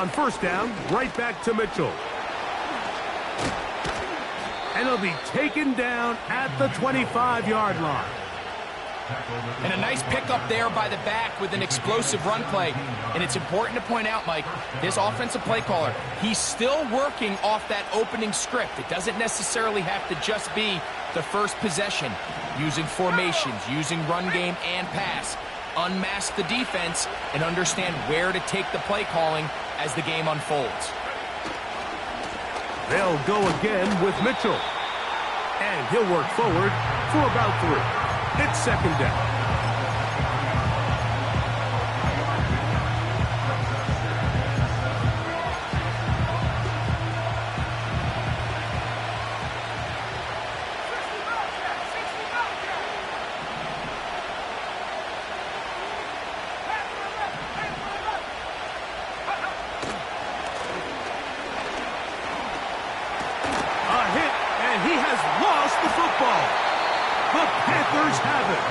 On first down, right back to Mitchell. And he'll be taken down at the 25-yard line. And a nice pickup there by the back with an explosive run play. And it's important to point out, Mike, this offensive play caller, he's still working off that opening script. It doesn't necessarily have to just be the first possession. Using formations, using run game and pass. Unmask the defense and understand where to take the play calling as the game unfolds. They'll go again with Mitchell. And he'll work forward for about 3. It's second down. A hit, and he has lost the football. The Panthers have it.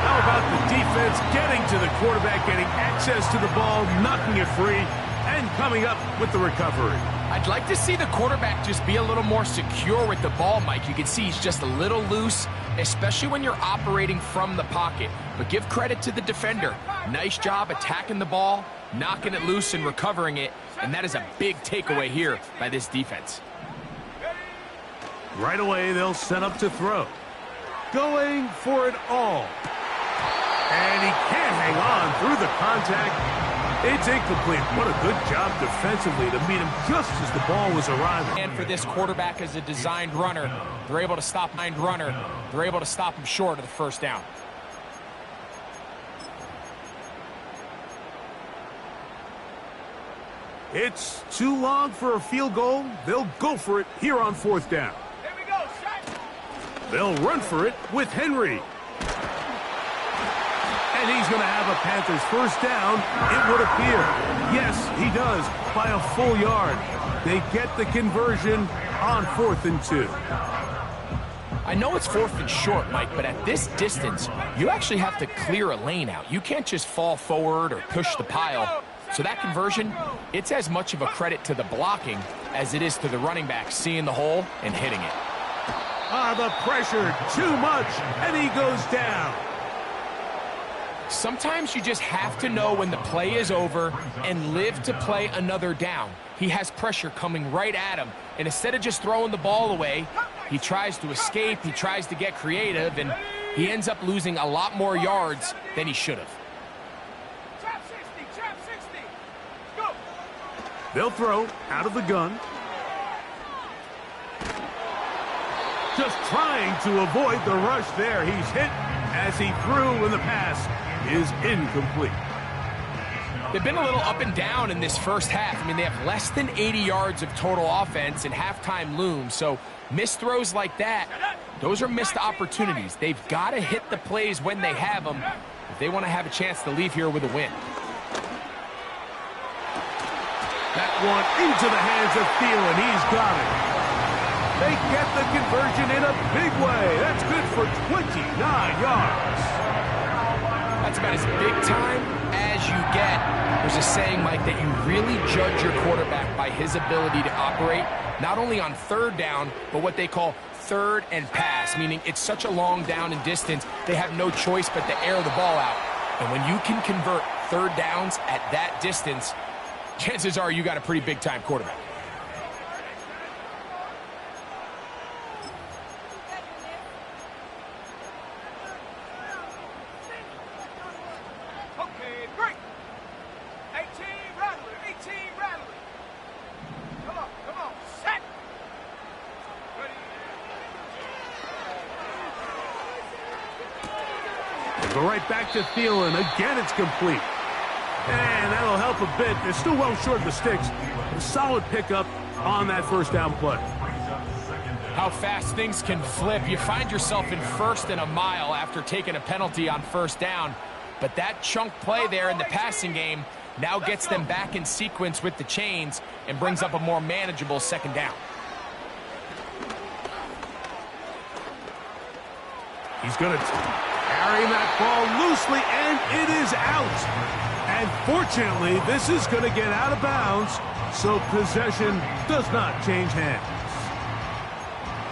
How about the defense getting to the quarterback, getting access to the ball, knocking it free, and coming up with the recovery? I'd like to see the quarterback just be a little more secure with the ball, Mike. You can see he's just a little loose, especially when you're operating from the pocket. But give credit to the defender. Nice job attacking the ball, knocking it loose and recovering it, and that is a big takeaway here by this defense. Right away, they'll set up to throw. Going for it all. And he can't hang on through the contact. It's incomplete. What a good job defensively to meet him just as the ball was arriving. And for this quarterback as a designed runner, they're able to stop They're able to stop him short of the first down. It's too long for a field goal. They'll go for it here on fourth down. They'll run for it with Henry. And he's going to have a Panthers first down, it would appear. Yes, he does, by a full yard. They get the conversion on 4th and 2. I know it's 4th and short, Mike, but at this distance, you actually have to clear a lane out. You can't just fall forward or push the pile. So that conversion, it's as much of a credit to the blocking as it is to the running back seeing the hole and hitting it. The pressure, too much, and he goes down. Sometimes you just have to know when the play is over and live to play another down. He has pressure coming right at him, and instead of just throwing the ball away, he tries to escape, he tries to get creative, and he ends up losing a lot more yards than he should have. Trap 60, go! They'll throw out of the gun. Just trying to avoid the rush there. He's hit as he threw, and the pass is incomplete. They've been a little up and down in this first half. I mean, they have less than 80 yards of total offense, and halftime looms. So missed throws like that, those are missed opportunities. They've got to hit the plays when they have them if they want to have a chance to leave here with a win. That one into the hands of Thielen. He's got it. They get the conversion in a big way. That's good for 29 yards. That's about as big time as you get. There's a saying, Mike, that you really judge your quarterback by his ability to operate, not only on third down, but what they call third and pass, meaning it's such a long down and distance, they have no choice but to air the ball out. And when you can convert third downs at that distance, chances are you got a pretty big-time quarterback. Go right back to Thielen. Again, it's complete. And that'll help a bit. They're still well short of the sticks. A solid pickup on that first down play. How fast things can flip. You find yourself in 1st and a mile after taking a penalty on first down. But that chunk play there in the passing game now gets them back in sequence with the chains and brings up a more manageable second down. He's going to carrying that ball loosely, and it is out. And fortunately, this is going to get out of bounds, so possession does not change hands.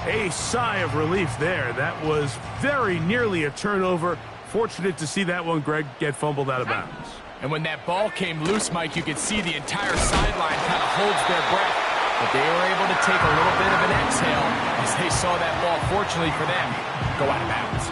A sigh of relief there. That was very nearly a turnover. Fortunate to see that one, Greg, get fumbled out of bounds. And when that ball came loose, Mike, you could see the entire sideline kind of holds their breath. But they were able to take a little bit of an exhale as they saw that ball, fortunately for them, go out of bounds.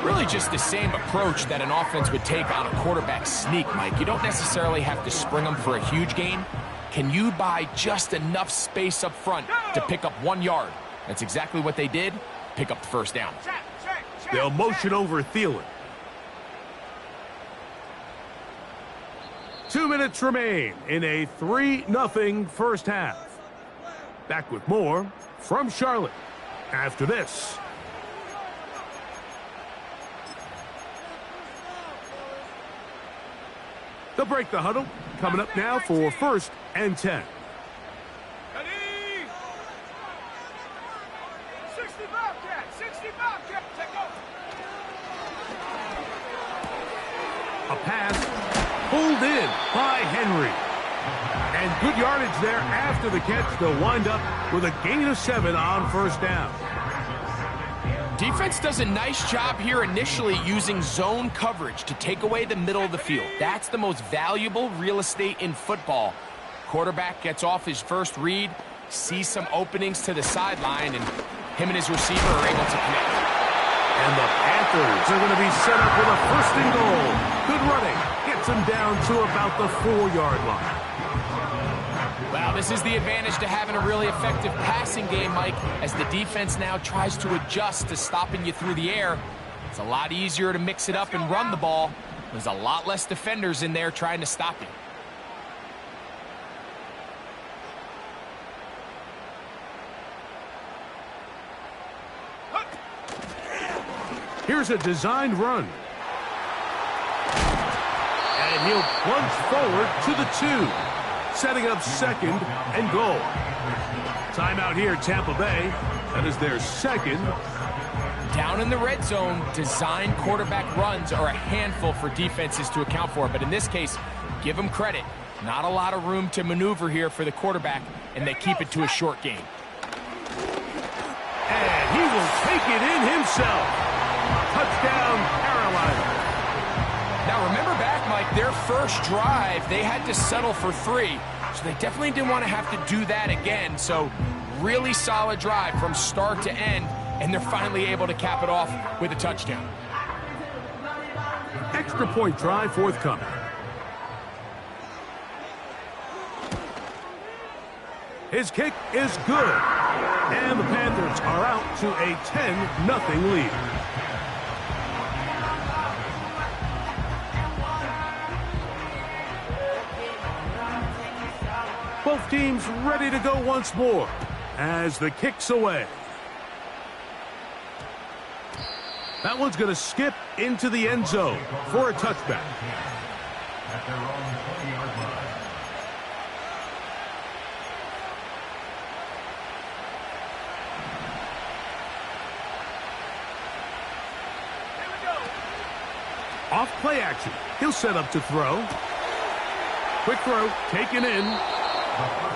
Really just the same approach that an offense would take on a quarterback sneak, Mike. You don't necessarily have to spring them for a huge gain. Can you buy just enough space up front to pick up 1 yard? That's exactly what they did. Pick up the first down. They'll motion over Thielen. 2 minutes remain in a 3-0 first half. Back with more from Charlotte after this. They'll break the huddle. Coming up now for 1st and 10. 60 Bobcat, 60 Bobcat, take over. A pass pulled in by Henry. And good yardage there after the catch. They'll wind up with a gain of 7 on first down. Defense does a nice job here initially using zone coverage to take away the middle of the field. That's the most valuable real estate in football. Quarterback gets off his first read, sees some openings to the sideline, and him and his receiver are able to connect. And the Panthers are going to be set up with a 1st and goal. Good running. Gets them down to about the 4-yard line. Well, this is the advantage to having a really effective passing game, Mike, as the defense now tries to adjust to stopping you through the air. It's a lot easier to mix it up and run the ball. There's a lot less defenders in there trying to stop you. Here's a designed run. And he'll plunge forward to the 2. Setting up 2nd and goal. Timeout here, Tampa Bay. That is their 2nd. Down in the red zone, design quarterback runs are a handful for defenses to account for. But in this case, give them credit. Not a lot of room to maneuver here for the quarterback, and they keep it to a short game. And he will take it in himself. Touchdown, Carolina. Now remember back, Mike, their first drive, they had to settle for 3. So they definitely didn't want to have to do that again. So really solid drive from start to end, and they're finally able to cap it off with a touchdown. Extra point try forthcoming. His kick is good. And the Panthers are out to a 10-0 lead. Both teams ready to go once more as the kick's away. That one's going to skip into the end zone for a touchback. At their own 20-yard line. Here we go. Off play action. He'll set up to throw. Quick throw, taken in.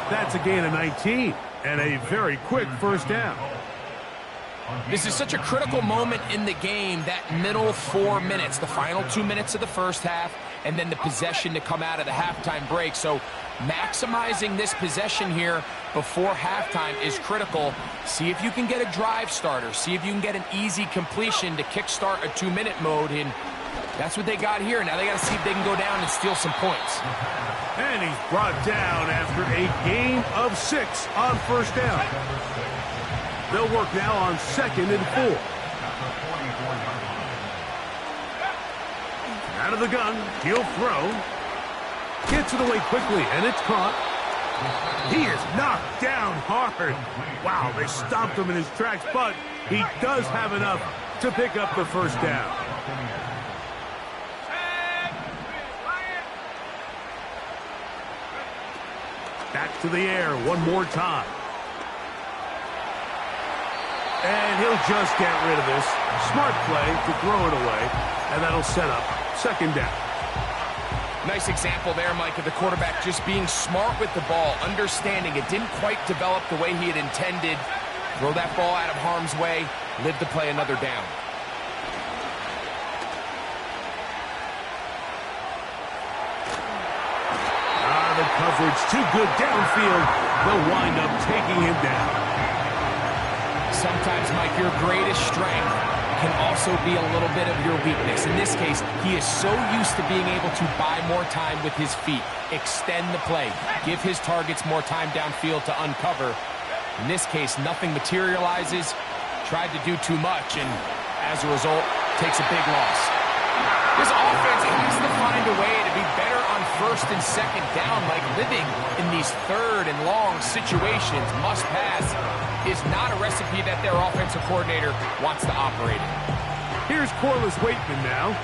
That's a gain of 19 and a very quick first down. This is such a critical moment in the game, that middle 4 minutes, the final 2 minutes of the first half, and then the possession to come out of the halftime break. So maximizing this possession here before halftime is critical. See if you can get a drive starter. See if you can get an easy completion to kickstart a 2-minute mode, and that's what they got here. Now they got to see if they can go down and steal some points. And he's brought down after a gain of 6 on first down. They'll work now on 2nd and 4. Out of the gun, he'll throw. Gets it away quickly, and it's caught. He is knocked down hard. Wow, they stopped him in his tracks, but he does have enough to pick up the first down. Back to the air one more time. And he'll just get rid of this. Smart play to throw it away, and that'll set up second down. Nice example there, Mike, of the quarterback just being smart with the ball, understanding it didn't quite develop the way he had intended. Throw that ball out of harm's way, live to play another down. The coverage too good downfield. They'll wind up taking him down. Sometimes, Mike, your greatest strength can also be a little bit of your weakness. In this case, he is so used to being able to buy more time with his feet, extend the play, give his targets more time downfield to uncover. In this case, nothing materializes, tried to do too much, and as a result, takes a big loss. This offense has to find a way to be better on first and second down, like living in these third and long situations. Must pass is not a recipe that their offensive coordinator wants to operate in. Here's Corliss Waitman now.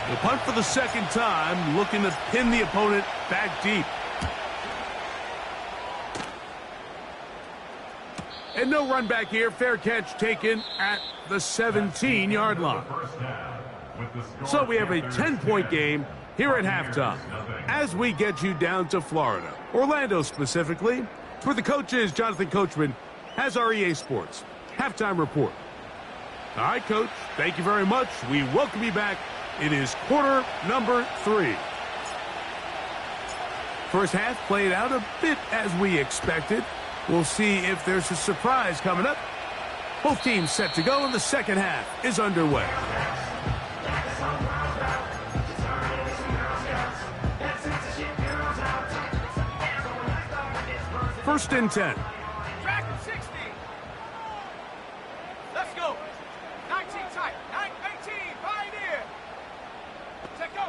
The punt for the second time, looking to pin the opponent back deep. And no run back here. Fair catch taken at the 17-yard line. So we have a 10-point game here at halftime as we get you down to Florida, Orlando specifically, where the coach is Jonathan Coachman, has our EA Sports halftime report. All right, Coach, thank you very much. We welcome you back. It is quarter number 3. First half played out a bit as we expected. We'll see if there's a surprise coming up. Both teams set to go, and the second half is underway. First and 10. Track and 60. Let's go. 19 tight. 18. Pioneer. Take go.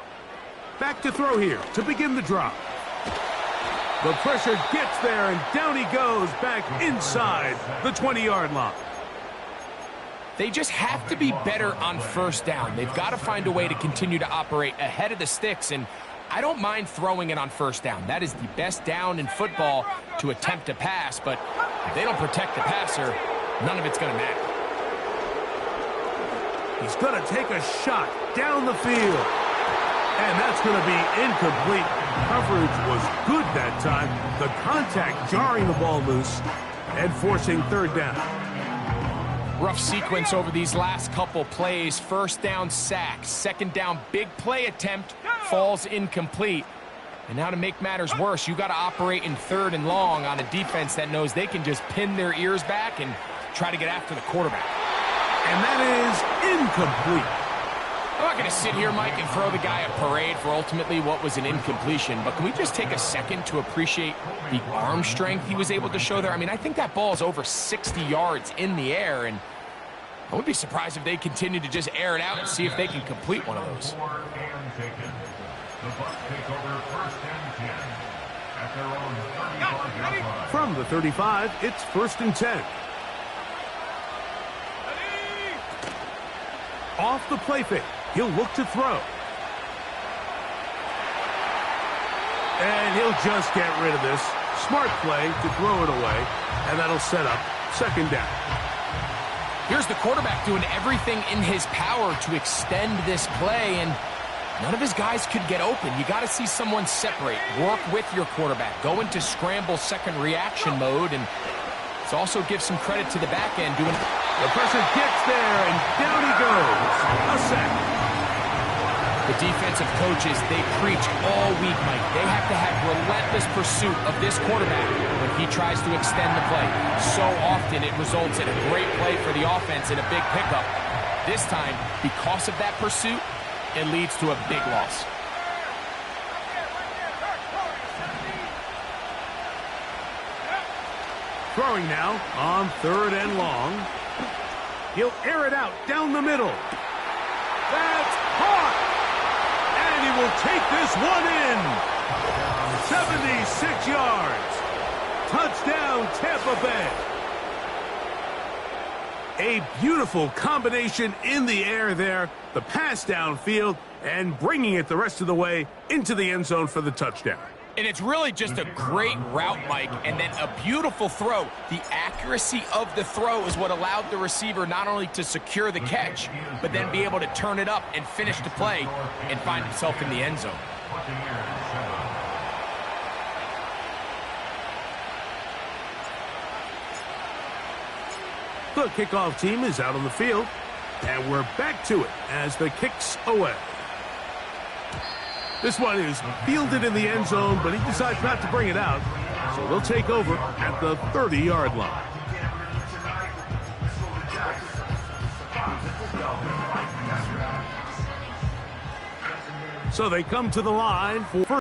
Back to throw here to begin the drop. The pressure gets there, and down he goes back inside the 20-yard line. They just have to be better on first down. They've got to find a way to continue to operate ahead of the sticks, and I don't mind throwing it on first down. That is the best down in football to attempt to pass, but if they don't protect the passer, none of it's going to matter. He's going to take a shot down the field, and that's going to be incomplete. Coverage was good that time. The contact jarring the ball loose and forcing third down. Rough sequence over these last couple plays. First down, sack. Second down, big play attempt, falls incomplete. And now to make matters worse, you got to operate in third and long on a defense that knows they can just pin their ears back and try to get after the quarterback. And that is incomplete. I'm not going to sit here, Mike, and throw the guy a parade for ultimately what was an incompletion, but can we just take a second to appreciate the arm strength he was able to show there? I mean, I think that ball is over 60 yards in the air, and I wouldn't be surprised if they continue to just air it out and see if they can complete one of those. From the 35, it's first and 10. Off the play fake. He'll look to throw. And he'll just get rid of this. Smart play to throw it away, and that'll set up second down. Here's the quarterback doing everything in his power to extend this play, and none of his guys could get open. You got to see someone separate, work with your quarterback, go into scramble second reaction mode, and let's also give some credit to the back end doing. The pressure gets there, and down he goes. A sack. The defensive coaches, they preach all week, Mike. They have to have relentless pursuit of this quarterback when he tries to extend the play. So often it results in a great play for the offense and a big pickup. This time, because of that pursuit, it leads to a big loss. Throwing now on third and long. He'll air it out down the middle. That's caught! And he will take this one in. 76 yards. Touchdown, Tampa Bay. A beautiful combination in the air there. The pass downfield and bringing it the rest of the way into the end zone for the touchdown. And it's really just a great route, Mike, and then a beautiful throw. The accuracy of the throw is what allowed the receiver not only to secure the catch, but then be able to turn it up and finish the play and find himself in the end zone. The kickoff team is out on the field, and we're back to it as the kick's away. This one is fielded in the end zone, but he decides not to bring it out, so they'll take over at the 30-yard line. So they come to the line for